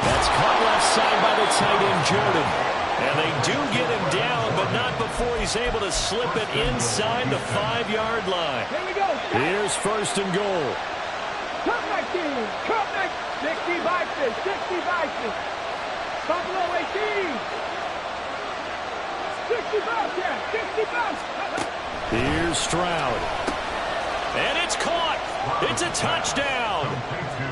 That's caught left side by the tight end, Jordan. And they do get him down, but not before he's able to slip it inside the 5-yard line. Here we go. Here's first and goal. Cut 19. Cut 19. 60 Vikings. 60 Vikings. Buffalo 18. 60 Bobcats. 60 Bobcats. Here's Stroud. And it's caught. It's a touchdown.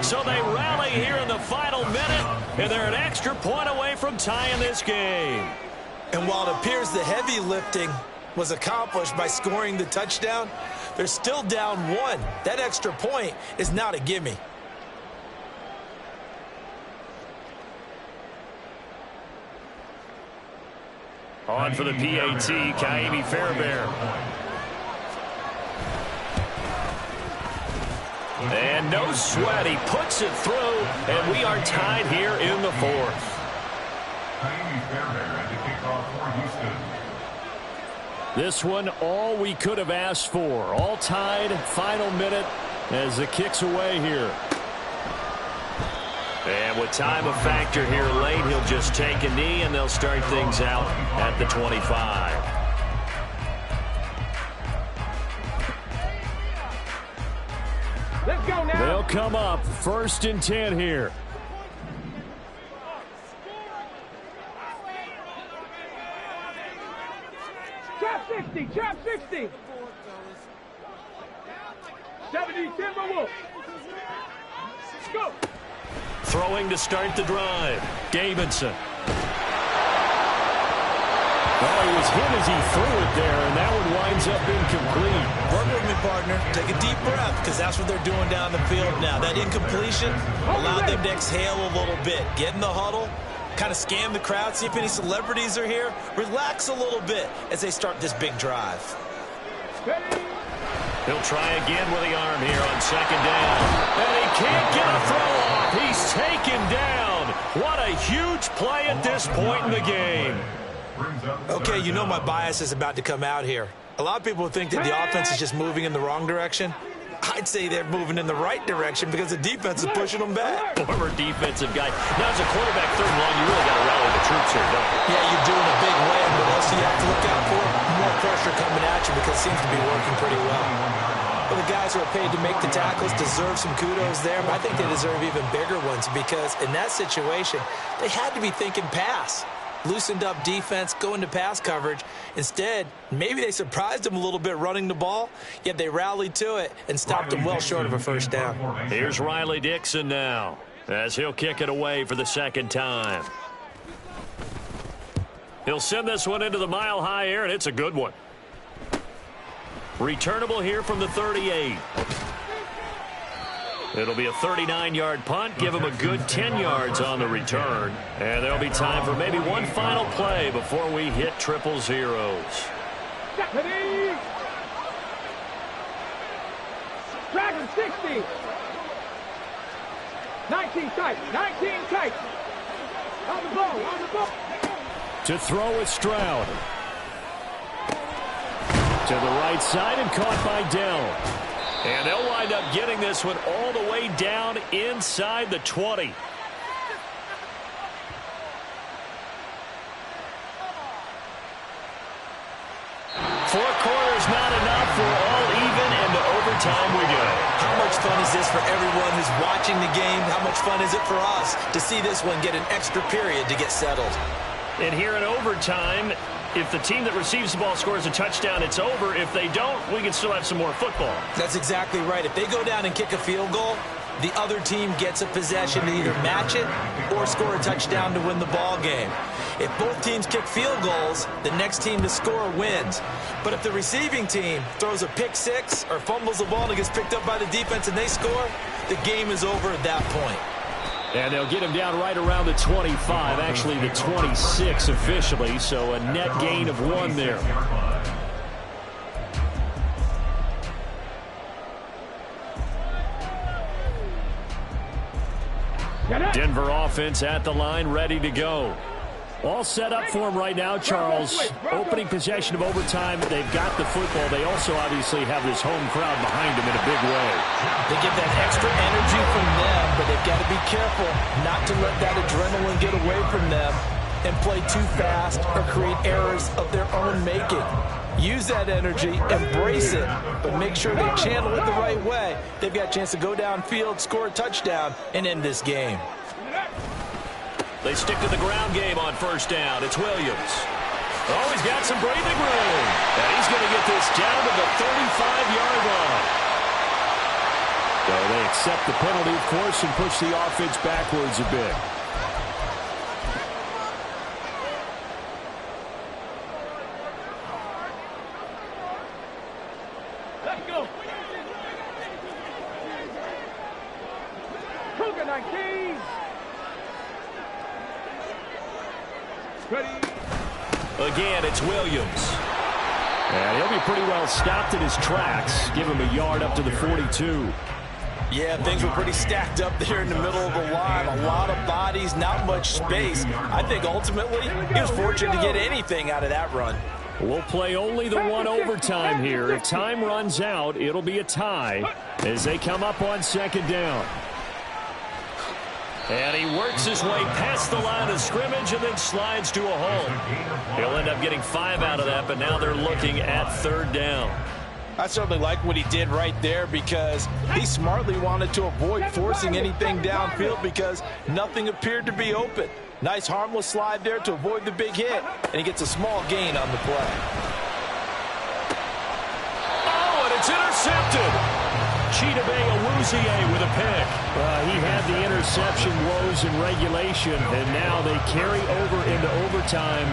So they rally here in the final minute, and they're an extra point away from tying this game. And while it appears the heavy lifting was accomplished by scoring the touchdown, they're still down 1. That extra point is not a gimme. On for the PAT, Kaimi Fairbairn. And no sweat, he puts it through, and we are tied here in the 4th. Kaimi Fairbairn at the kickoff for Houston. This one, all we could have asked for. All tied, final minute as the kick's away here. And with time a factor here late, he'll just take a knee, and they'll start things out at the 25. Let's go now. They'll come up first and 10 here. Chop 60. Chop 60. 70 Timberwolves. Let's go. Throwing to start the drive, Davidson. Oh, he was hit as he threw it there, and that one winds up incomplete. Work with me, partner. Take a deep breath, because that's what they're doing down the field now. That incompletion allowed them to exhale a little bit. Get in the huddle, kind of scan the crowd, see if any celebrities are here. Relax a little bit as they start this big drive. He'll try again with the arm here on second down. And he can't get a throw off. He's taken down. What a huge play at this point in the game. Okay, you know my bias is about to come out here. A lot of people think that the offense is just moving in the wrong direction. I'd say they're moving in the right direction because the defense is pushing them back. Former defensive guy. Now, as a quarterback third and long, you really got to rally the troops here, don't you? Yeah, you're doing a big win, but also you have to look out for more pressure coming at you because it seems to be working pretty well. Well, the guys who are paid to make the tackles deserve some kudos there, but I think they deserve even bigger ones because in that situation, they had to be thinking pass. Loosened up defense, go into pass coverage. Instead, maybe they surprised them a little bit running the ball, yet they rallied to it and stopped them well short of a first down. Here's Riley Dixon now as he'll kick it away for the second time. He'll send this one into the mile-high air, and it's a good one. Returnable here from the 38. It'll be a 39-yard punt, give him a good 10 yards on the return. And there'll be time for maybe one final play before we hit triple zeros. Ready. Dragon 60. 19 tight. 19 tight. On the ball. On the ball. To throw it, Stroud. To the right side and caught by Dell. And they'll wind up getting this one all the way down inside the 20. Four quarters not enough. We're all even, and to overtime we go. How much fun is this for everyone who's watching the game? How much fun is it for us to see this one get an extra period to get settled? And here in overtime, If the team that receives the ball scores a touchdown, it's over. If they don't, we can still have some more football. That's exactly right. If they go down and kick a field goal, the other team gets a possession to either match it or score a touchdown to win the ball game. If both teams kick field goals, the next team to score wins. But if the receiving team throws a pick six or fumbles the ball and it gets picked up by the defense and they score, the game is over at that point. And they'll get him down right around the 25, actually the 26 officially, so a net gain of 1 there. Denver offense at the line, ready to go. All set up for him right now, Charles. Opening possession of overtime. They've got the football. They also obviously have this home crowd behind them in a big way. They get that extra energy from them, but they've got to be careful not to let that adrenaline get away from them and play too fast or create errors of their own making. Use that energy, embrace it, but make sure they channel it the right way. They've got a chance to go downfield, score a touchdown, and end this game. They stick to the ground game on first down. It's Williams. Oh, he's got some breathing room. And he's going to get this down to the 35-yard line. So they accept the penalty, of course, and push the offense backwards a bit. Let's go. Cougar 19. Ready. Again, it's Williams. And he'll be pretty well stopped in his tracks. Give him a yard up to the 42. Yeah, things were pretty stacked up there in the middle of the line. A lot of bodies, not much space. I think ultimately he was fortunate to get anything out of that run. We'll play only the one overtime here. If time runs out, it'll be a tie as they come up on second down. And he works his way past the line of scrimmage and then slides to a hole. He'll end up getting 5 out of that, but now they're looking at third down. I certainly like what he did right there because he smartly wanted to avoid forcing anything downfield because nothing appeared to be open. Nice harmless slide there to avoid the big hit, and he gets a small gain on the play. Oh, and it's intercepted. Chidobe Awuzie with a pick. He had the interception woes in regulation, and now they carry over into overtime.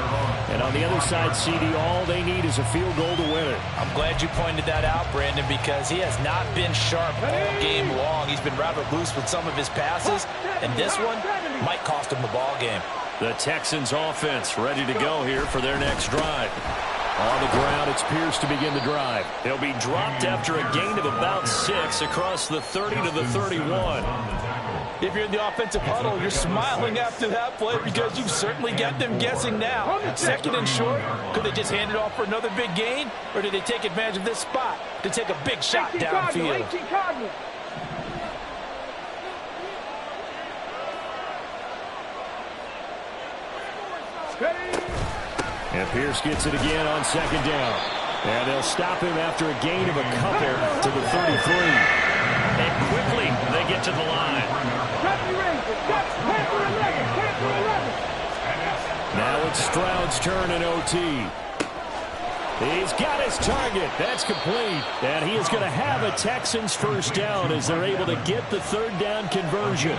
And on the other side, CD, all they need is a field goal to win it. I'm glad you pointed that out, Brandon, because he has not been sharp all game long. He's been rather loose with some of his passes, and this one might cost him the ball game. The Texans offense ready to go here for their next drive. On the ground, it's Pierce to begin the drive. He'll be dropped after a gain of about 6 across the 30 to the 31. If you're in the offensive huddle, you're smiling after that play because you've certainly got them guessing now. Second and short, could they just hand it off for another big gain? Or did they take advantage of this spot to take a big shot downfield? And Pierce gets it again on second down. And they'll stop him after a gain of a couple to the 33. And quickly they get to the line. Now it's Stroud's turn in OT. He's got his target. That's complete. And he is going to have a Texans first down as they're able to get the third down conversion.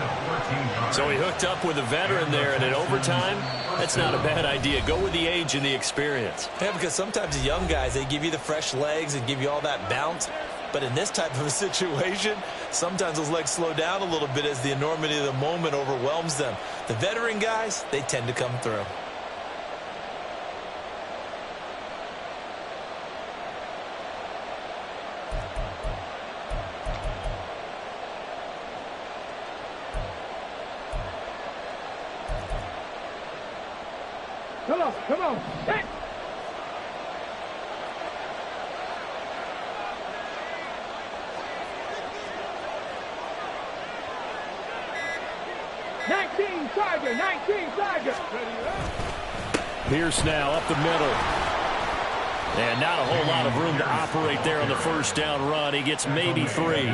So he hooked up with a veteran there, and in overtime, that's not a bad idea. Go with the age and the experience. Yeah, because sometimes the young guys, they give you the fresh legs and give you all that bounce. But in this type of a situation, sometimes those legs slow down a little bit as the enormity of the moment overwhelms them. The veteran guys, they tend to come through. Come on. Hey. Nineteen Tiger. Pierce now up the middle. And not a whole lot of room to operate there on the first down run. He gets maybe 3.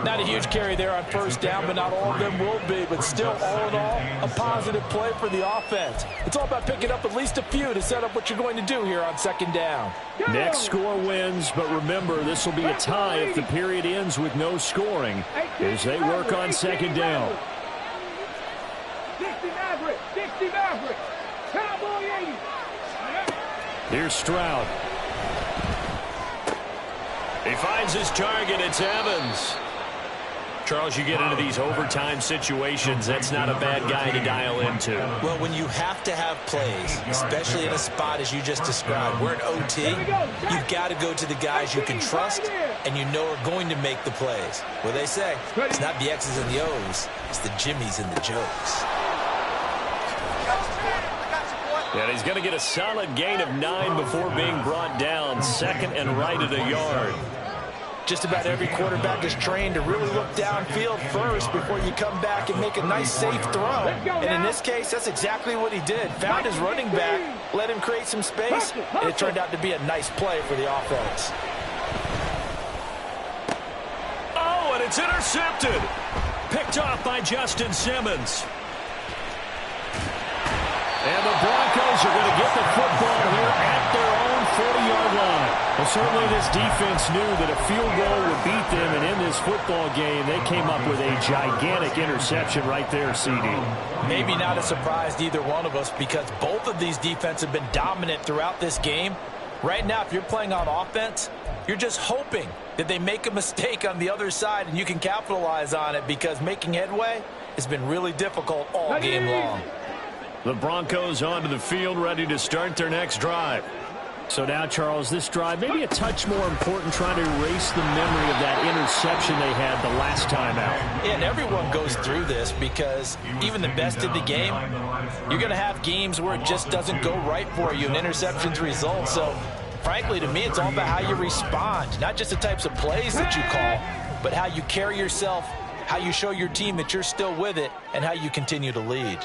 Not a huge carry there on first down, but not all of them will be. But still, all in all, a positive play for the offense. It's all about picking up at least a few to set up what you're going to do here on second down. Next score wins, but remember, this will be a tie if the period ends with no scoring as they work on second down. 60 Maverick, 60 Maverick, Cowboy 80. Here's Stroud. He finds his target. It's Evans. Charles, you get into these overtime situations, that's not a bad guy to dial into. Well, when you have to have plays, especially in a spot as you just described, we're in OT, you've got to go to the guys you can trust and you know are going to make the plays. Well, they say it's not the X's and the O's, it's the Jimmies and the Joes. And he's going to get a solid gain of 9 before being brought down. Second and right at a yard. Just about every quarterback is trained to really look downfield first before you come back and make a nice, safe throw. And in this case, that's exactly what he did. Found his running back, let him create some space, and it turned out to be a nice play for the offense. Oh, and it's intercepted. Picked off by Justin Simmons. And the Broncos are going to get the football here at their own 40-yard line. Well, certainly this defense knew that a field goal would beat them, and in this football game, they came up with a gigantic interception right there, CD. Maybe not a surprise to either one of us because both of these defenses have been dominant throughout this game. Right now, if you're playing on offense, you're just hoping that they make a mistake on the other side and you can capitalize on it because making headway has been really difficult all game long. The Broncos onto the field, ready to start their next drive. So now, Charles, this drive maybe a touch more important, trying to erase the memory of that interception they had the last time out. Yeah, and everyone goes through this because even the best in the game, you're going to have games where it just doesn't go right for you and interceptions result. So, frankly, to me, it's all about how you respond, not just the types of plays that you call, but how you carry yourself, how you show your team that you're still with it, and how you continue to lead.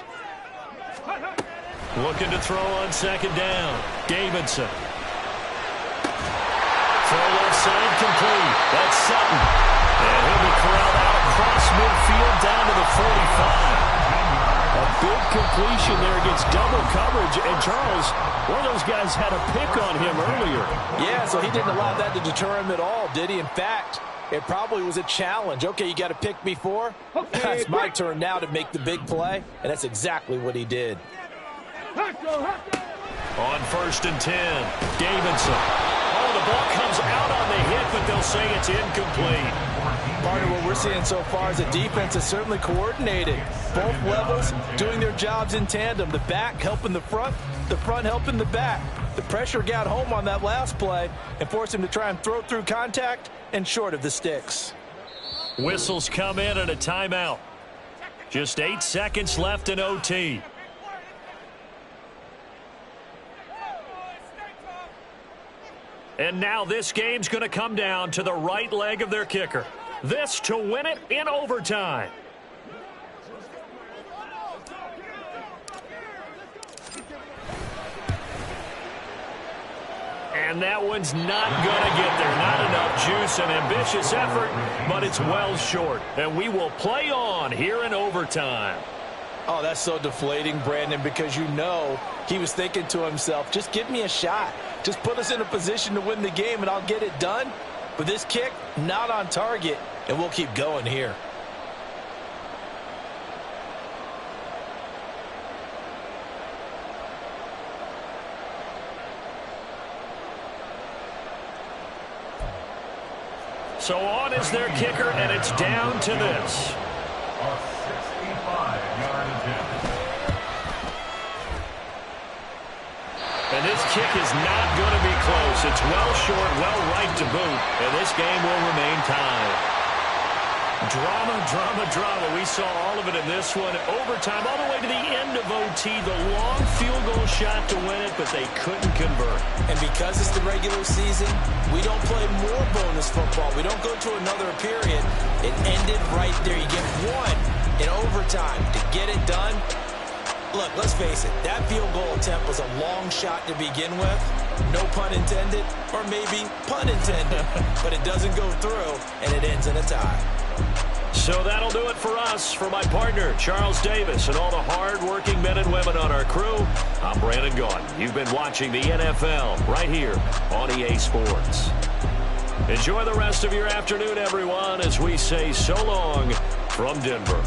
Looking to throw on second down. Davidson. Throw left side complete. That's Sutton. And he'll be corralled out across midfield down to the 45. A big completion there against double coverage. And Charles, one of those guys had a pick on him earlier. Yeah, so he didn't allow that to deter him at all, did he? In fact, it probably was a challenge. Okay, you got to pick me 4. It's my turn now to make the big play, and that's exactly what he did. On first and 10, Davidson. Oh, the ball comes out on the hit, but they'll say it's incomplete. Part of what we're seeing so far is the defense is certainly coordinated. Both levels doing their jobs in tandem. The back helping the front helping the back. The pressure got home on that last play and forced him to try and throw through contact and short of the sticks. Whistles come in at a timeout. Just 8 seconds left in OT. And now this game's going to come down to the right leg of their kicker. This to win it in overtime. And that one's not going to get there. Not enough juice, an ambitious effort, but it's well short. And we will play on here in overtime. Oh, that's so deflating, Brandon, because you know he was thinking to himself, just give me a shot. Just put us in a position to win the game, and I'll get it done. But this kick, not on target, and we'll keep going here. So on is their kicker, and it's down to this. A 65-yard attempt. And this kick is not going to be close. It's well short, well right to boot, and this game will remain tied. Drama, drama, drama. We saw all of it in this one. Overtime, all the way to the end of OT. The long field goal shot to win it, but they couldn't convert. And because it's the regular season, we don't play more bonus football. We don't go to another period. It ended right there. You get one in overtime to get it done. Look, let's face it. That field goal attempt was a long shot to begin with. No pun intended, or maybe pun intended. But it doesn't go through, and it ends in a tie. So that'll do it for us. For my partner, Charles Davis, and all the hard-working men and women on our crew, I'm Brandon Gaudin. You've been watching the NFL right here on EA Sports. Enjoy the rest of your afternoon, everyone, as we say so long from Denver.